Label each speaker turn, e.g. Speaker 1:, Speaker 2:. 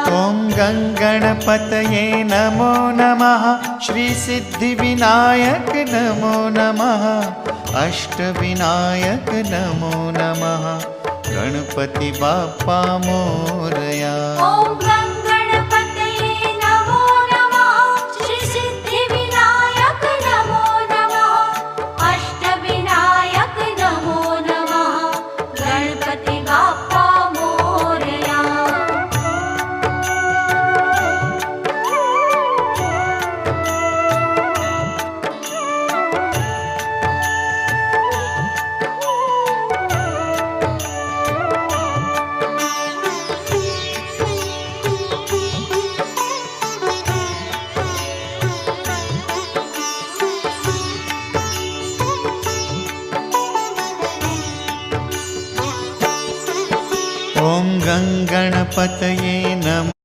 Speaker 1: ॐ गङ्गणपतये नमो नमः। श्रीसिद्धिविनायक नमो नमः। अष्टविनायक नमो नमः। गणपति बाप्पा मोरया। ॐ गङ्गणपतये नमः।